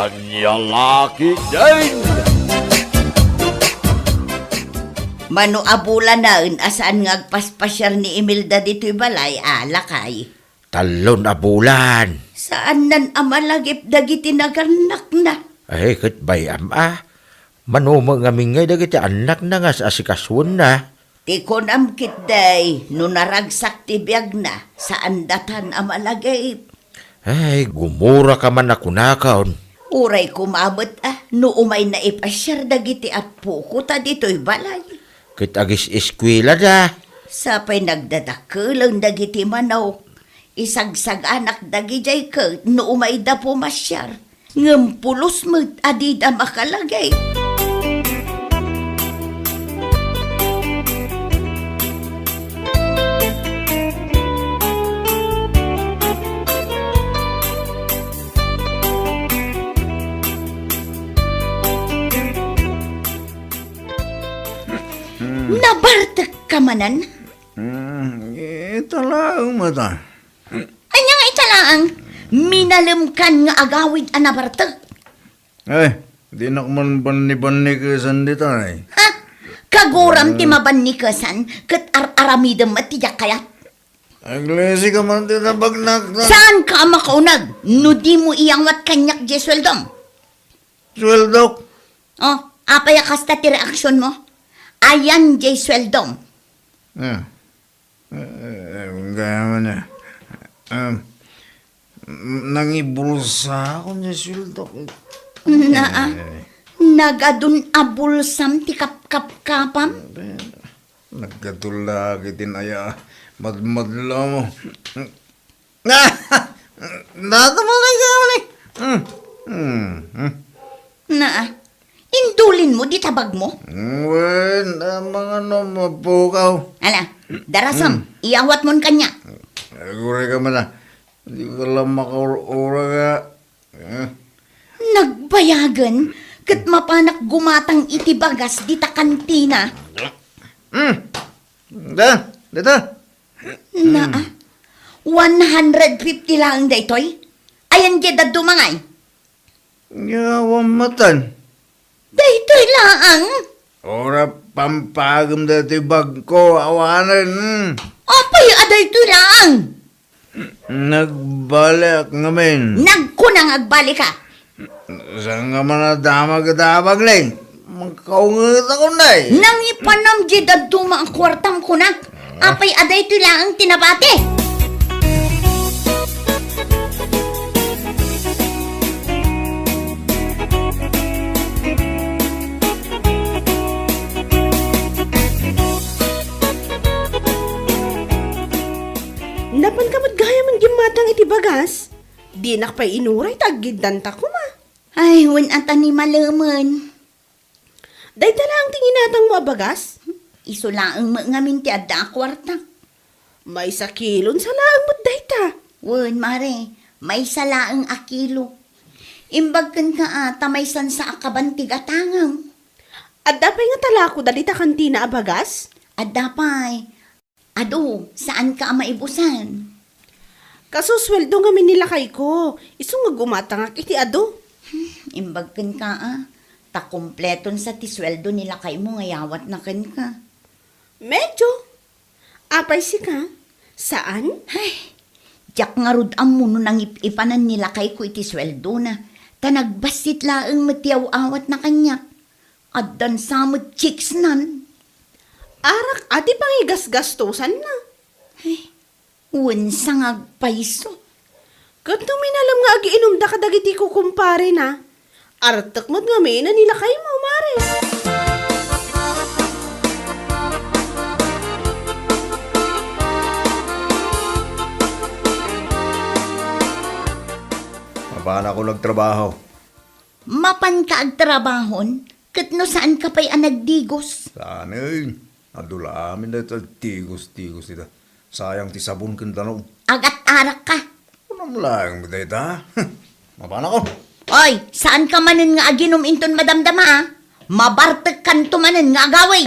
Anyalaki din! Mano abula na asaan nga agpaspasyar ni Imelda dito'y balay, alakay. Talon na bulan. Saan nan amalagip dagiti nagarnak na? Ay, kat bayam Manuma nga mingay dagiti anak na nga sa asikaswan na. Tikon amkit day, no naragsak ti biyag na, saan datan amalagip? Ay, gumura ka man na kunakaon. Uray kumabot no umay na ipasyar dagiti apo ko ta dito'y balay. Kit agis eskwela da. Sapay nagdadakelang dagiti manaw. Isagsag anak dagijay ka no umay da pumasyar. Ngampulos mo't adida makalagay. Nabartak ka manan? Ito lang mata. Anyang italaang, minalimkan nga agawid anabartak. Di na man bani-bani ka sandita eh. Ha? Kaguram ti mabanikasan, kat aramidam at tiyak kayat. Aglesi ka man tinabag na. Saan ka makaunag? No di mo iyang wat kanyak di sweldom. Sweldok. Oh, apaya kasta ti reaksyon mo? Ayan di sweldom. Gaya man na. Nangibulsa ako niya sweldok. Nagadun abulsam ti kapkapkapam? Nagkatula kitin aya. Madmadla mo. Nata mo na gawin eh. Indulin mo di tabag mo? Wen, mga mapukaw. Ala, darasam, iawat mon kanya. Agure ka man na. Hindi ko lang makaura ka. Nagbayagan, kat mapanak gumatang itibagas di ta kantina. Dito. 150 lang daytoy. Ayan di dumangay. Yawan matan. Daytoy laang. Ora pampagam dati bag ko, awanan. Apay adaytoy laang. Nagbalik ngamin. Nagkunang agbali ka. Saan ka man nadamag-damag na eh. Magkaungat ako na eh. Nang ipanam di duma ang kwartam kunak. Apay adaytoy laang tinabate. Napan kamot gaya man gimatang iti bagas. Di nakapay inuray tagidanta ko ma. Ay, wan ata ni malaman. Day lang tinginatang mo bagas. Isulaang ngamin ti adda kwarta. May sakilon sa laang mo't dayta. Wan, mare, may salaang akilo. Imbag kan ka ata may san sa akabantig atangam. At dapay nga talako dalita kantina bagas. Adda pa'y. Ado, saan ka maibusan? Kasusweldo nga minilakay ko. Iso nga gumatangak iti ado. Imbag kan ka ta kompleton sa tisweldo nila kay mo ngayawat na kan ka. Medyo. Apay si ka? Saan? Ay, jak nga rod ang muno nang ipanan nila kay ko iti sweldo na. Ta nagbasit laang matiyaw awat na kanya. Addan samot chicks nan. Arak ati pangigas-gastusan na. Ay, unsang agpaiso. Kat minalam nga agiinom da kadagiti ko kumpare na. Artak mo't nga may na nilakay mo, mare. Mapaan ako nagtrabaho. Mapan ka agtrabahon, kat no saan ka pa'y anagdigos. Saan eh. Adula amin na ito. Tigos-tigos nito. Sayang ti sabon kang tanong. Agat-arak ka. Unang lang mo dito ha. Mapaan ako. Oy, saan ka manin nga aginom inton madamdama Mabartek kan tumanin nga agaway.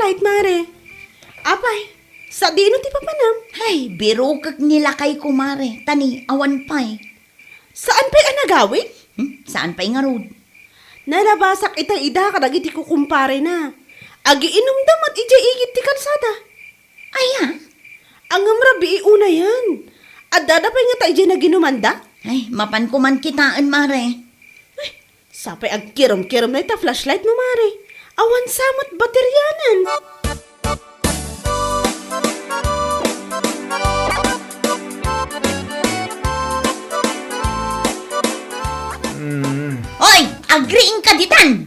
flashlight, Mare. Apay, sa dino ti papanam? Ay, biro kag nilakay ko, Mare. Tani, awan pa'y. Saan pa'y anagawin? Saan pa'y nga rod? Nalabasak ita-ida kadagiti ko kumpare na. Agi inom damat ija igit ti kalsada. Ay, Ang amrabi una yan. At dadapay nga tayo dyan na ginumanda. Ay, mapan ko man kitaan, Mare. Sapay ag kirom-kirom na ita flashlight mo, Mare. Awan samot bateryanan. Oy, agreeing ka ditan.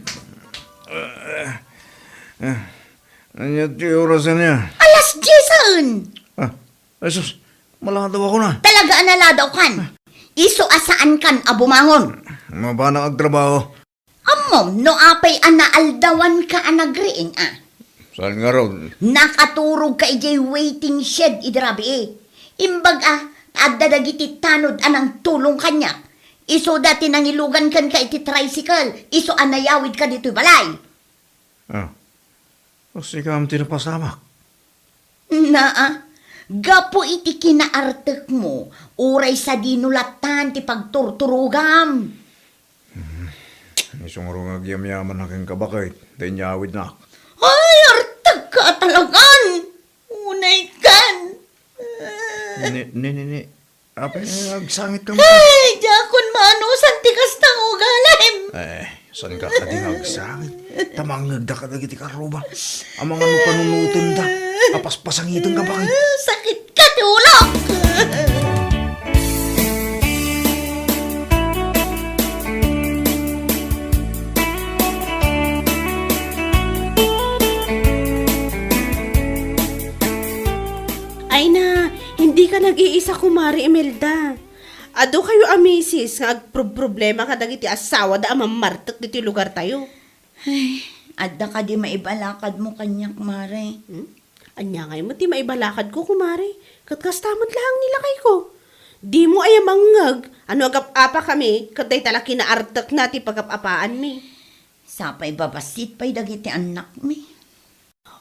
Ano ti orasan niya? Alas 10. Ah, asus, maladaw ako na. Talaga analadaw kan. Iso asaan kan abumangon. Mabanang agtrabaho. Amom, no apay anaaldawan ka anagreing Saan nga raw? Nakaturog ka ijay waiting shed idrabi Imbag adadagiti tanod anang tulong kanya. Iso dati nang ilugan kan ka iti tricycle. Iso anayawid ka dito'y balay. Ah, kasi ka ang tinapasamak. Gapo iti kinaartek mo. Uray sa dinulatan ti pagturturugam. Isong rong agyam-yaman na kang kabakit. Dahil nyawid na. Ay, artag ka talagan. Unay kan. Ni. Apay, agsangit ka mo. Ay, jakon manusan tikas tang ugalim. Saan ka ka din agsangit? Tamang nagda ka dagiti karuba. Amang ano panunutin da. Apaspasangitin ka bakit? Sakit ka, tulog. Ay na, hindi ka nag-iisa, Kumari Imelda. Ado kayo amisis nga agproblema ka dagiti asawa da amamartak diti lugar tayo. Ay, adda ka di maibalakad mo kanyak, Mare. Anya ngay mo ti maibalakad ko, Kumari. Katkastamat lang nila kay ko. Di mo ay mangag. Ano agap-apa kami, katay talaki na artak na ti pagap-apaan mi. Sapay babasit pa'y dagiti anak mi.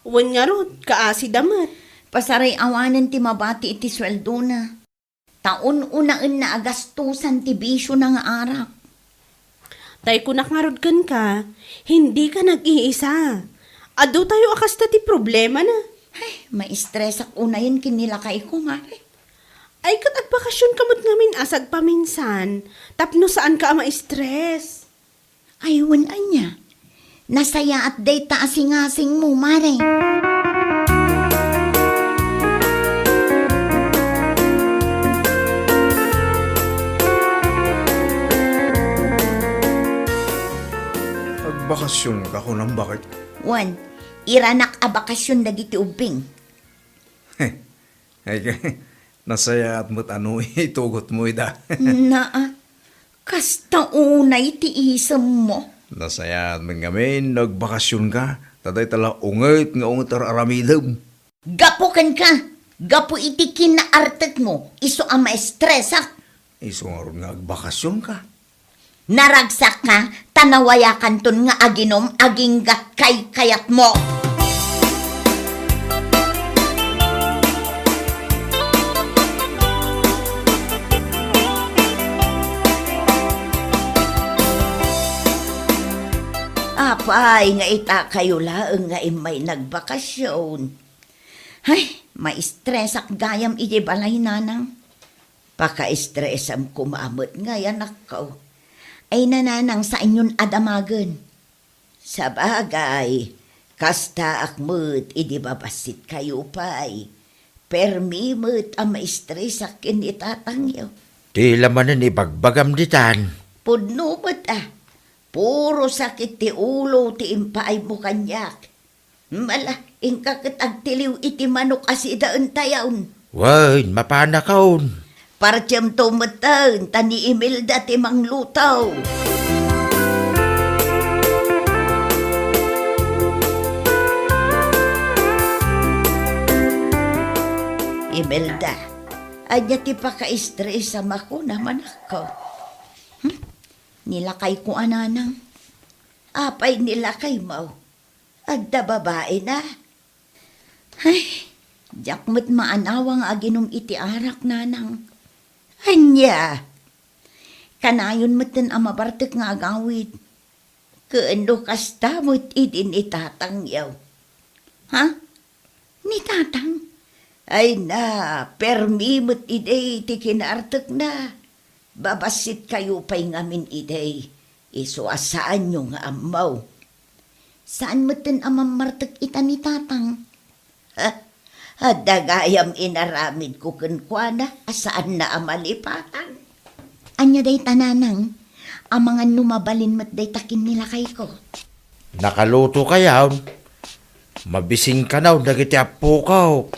Uwan nga rod, kaasi damat. Pasaray awanan ti mabati iti sweldo na. Taon-unaan na agastusan ti bisyo ng arak. Tay kunak nga rod kan ka, hindi ka nag-iisa. Ado tayo akas na ti problema na. Ay, ma-stress ak unayin kinilakay ko, Mare. Ay kat agbakasyon kamot ngamin asag paminsan. Tapno saan ka ma-stress? Aywan anya. Nasaya at day taasing-asing mo, Mare. Agbakasyon ka ko ng bakit? Wan, iranak a bakasyon dagiti ubing. Ay nasaya at mo't ano itugot mo ida. Kasta unay ti isam mo. Nasaya at mga ngamin, nagbakasyon ka. Taday tala ungit nga ungit aramidam. Gapukan ka. Gapu iti kinaartet mo. Iso ang maestresak. Iso nga ron nga agbakasyon ka. Naragsak ka, tanawayakan ton nga aginom, aging kay kayat mo. Apay, nga ita kayo laeng nga imay nagbakasyon. Ay, ma-stressak gayam iti balay nanang. Paka-stressam kumamot nga yanak ko. Ay nananang sa inyon adamagan. Sa bagay, kasta akmut idibabasit kayo pa'y. Permimut ang maistresak kinitatangyo. Di lamanan ibagbagam ditan. Pudnumot puro sakit ti ulo ti impaay mo kanyak. Mala, ingkakit agtiliw iti manok asidaan tayawn. Wan, mapanakaon. Partyam tumatan, tani Imelda ti manglutaw. Imelda, anya ti paka-stress ako naman ako. Nilakay ko ananang. Apay nilakay mo. Agda babae na. Ay, jakmat maanawang aginom iti arak nanang. Anya, kanayon matan ang mabartek nga agawid. Kaano kasta mo't idin itatang yaw. Ha? Ni tatang? Ay na, permi mo't iday iti kinartek na. Babasit kayo pa'y ngamin iday. Iso asaan nyo nga amaw. Saan matan ang mamartek ita ni tatang? Ha? Dagayam inaramid ko kunkwana, asaan na amalipatan? Anya day tananang, ang mga numabalin mat day takin nila kay ko. Nakaluto ka yaw. Mabising ka na, dagiti apo ka.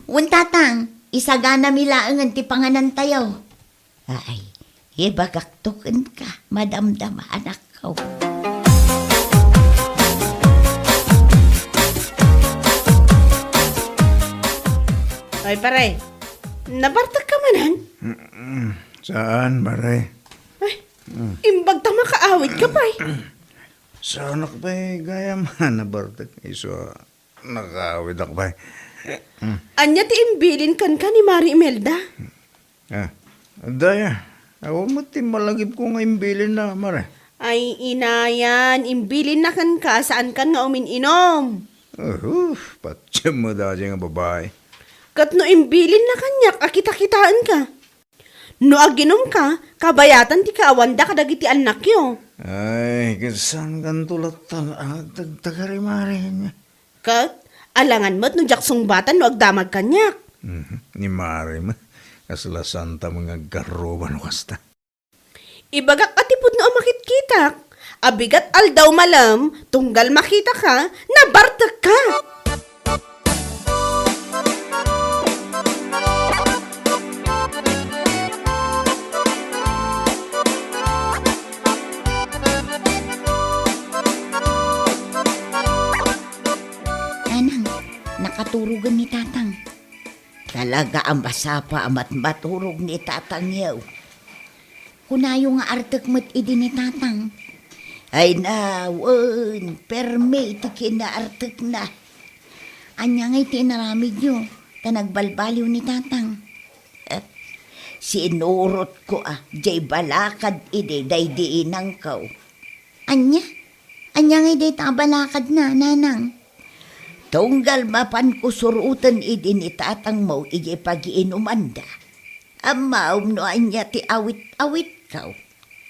Untatang, isagana milaangan ti panganan tayo. Ay, ibagaktukan ka, madamdam anak ko. Ay, pare. Nabartag ka manan? Saan, Maray? Ay, imbag tama kaawit ka pa Saan ako ba'y gaya man nabartag? Iso, nakawid ako ba'y? Anya ti imbilin kan ka ni Mari Imelda? Daya, ako mo malagip ko nga imbilin na, Maray. Ay, inayan. Imbilin na kan ka saan kan nga umininom. Patsya mo dati nga babae. Kat no imbilin na kanyak, akita-kitaan ka. No aginom ka, kabayatan ti kaawanda kadagiti anak yo. Ay, kasan kan tulatan, tagtagarimarin. Kat, alangan mo't no jaksong batan no agdamag kanyak. Ni Mari mo, kasla santa mga garoban kasta. Ibagak atipod no makit-kitak. Abigat aldaw malam, tunggal makita ka, nabartag ka. Anang, nakaturugan ni tatang. Talaga ang basapa amat maturog ni tatang yaw. Kunayo nga artek mat idi ni tatang. Ay nawan, perme iti kinaartek na. Anya nga iti naramid nyo, ta nagbalbaliw ni tatang. Sinurot ko jay balakad idi day diinang kaw. Anya? Anya nga iti balakad na, nanang. Tunggal mapan ko surutan idi ni tatang mo iji pag-iinumanda. Amaw no anya ti awit-awit kaw.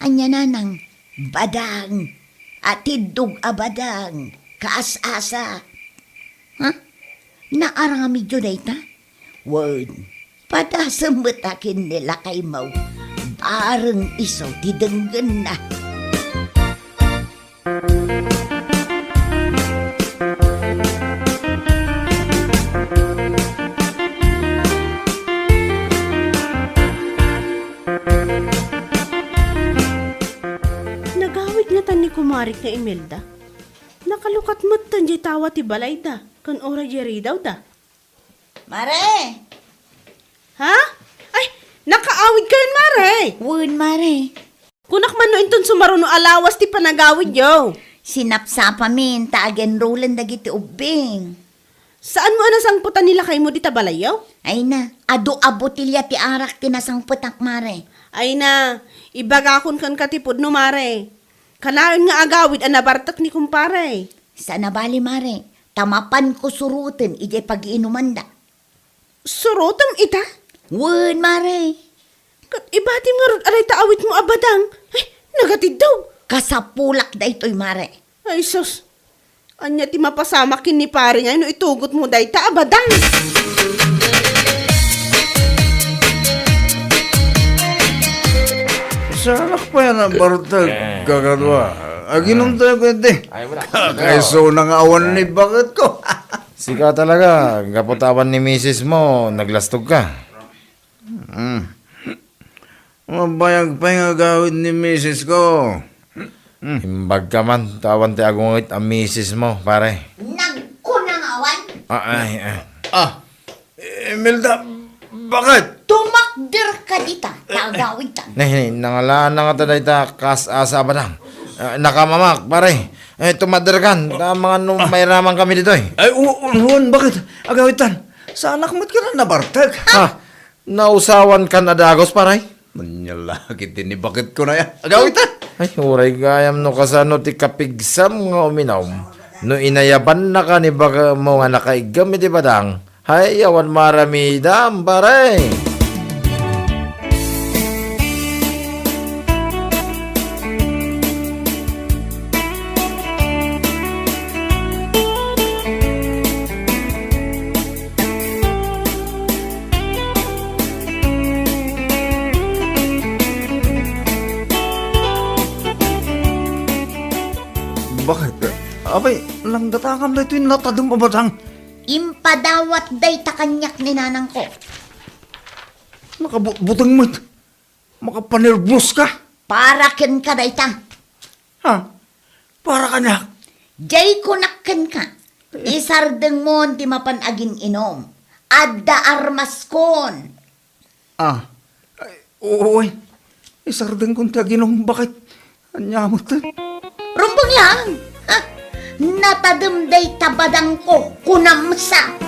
Anya nanang, badang, atidog abadang, kaas-asa. Ha? Naarami dyo na ita? Wan, padasambatakin nila kay Mau. Barang isaw didenggan na. Nagawid nga tan ni kumarik na Imelda. Nakalukat mo't tan di tawa ti balay da. Kan ora jeri daw da. Mare! Ha? Ay, nakaawid ka yun, Mare. Wan, Mare. Kunak man no inton sumaruno alawas ti panagawid yo. Sinapsapa min, taagen rolan dagiti ubing. Saan mo anasang putan nila kay mo di tabalay yo? Ay na, ado abotilya ti arak tinasang putak, Mare. Ay na, ibagakon kan katipod no, Mare. Kanayon nga agawid ang nabartak ni kumpare. Sa nabali, Mare, tamapan ko surutin ije pag-iinuman da. Surutam ita? Wan, Mare. Kat ibatim nga ron aray taawit mo abadang. Ay, nagatid daw. Kasapulak da ito'y, Mare. Ay, sus. Anya ti mapasama kin ni pare nga, no itugot mo day ta abadang. Saan ako pa yan ang bartag? Kakadwa. Aginom tayo kwente. Ay, wala. Kaiso nang awan ni bakit ko. Sika talaga, kaputawan ni misis mo, naglastog ka. Mabayag pa yung agawid ni misis ko. Imbag ka man, tawan ti agungit ang misis mo, pare. Nagkunangawan, Ay. Imelda, bakit? tumakder ka dita, tagawid ta. Nangalaan na nga taday ta kas asa ba lang. Nakamamak, pare. tumadargan. Mga may raman kami dito eh. Ay, unuan, bakit? Agawitan, sa anak mo't ka na nabartag. Nausawan ka na dagos, paray? Manyalakit din ni bakit ko na yan. Agawitan! Ay, uray gayam no kasano ti kapigsam nga uminaw. No inayaban na ka ni baka mo nga nakaigam iti badang. Hay, yawan maramidam, paray. Bakit? Abay, lang datakam na ito yung natadong mabatang. Impadawat day takanyak ni nanang ko. Nakabutang mo't. Makapanervous ka. Para ken ka day ta. Ha? Para ka na. Jay ko nakken ka. Isardeng mo ti mapanagin inom. Adda armas kon. Ay, oo ay. Isardeng kong taginom, bakit? Anyamot na. Rumbang lang. Ha? Natademday tabadang ko kunamsa.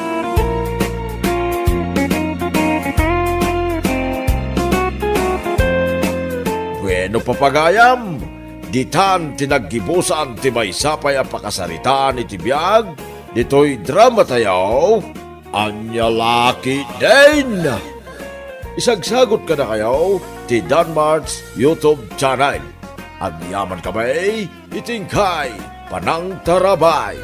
Bueno papagayam, ditan tinaggibusan ti may sapay ang pakasaritaan iti biyag, dito'y drama tayo, Anyalaki din! Isagsagot ka na kayo ti Danmar's YouTube channel. Ang yaman kami, itingkay, panang tarabay.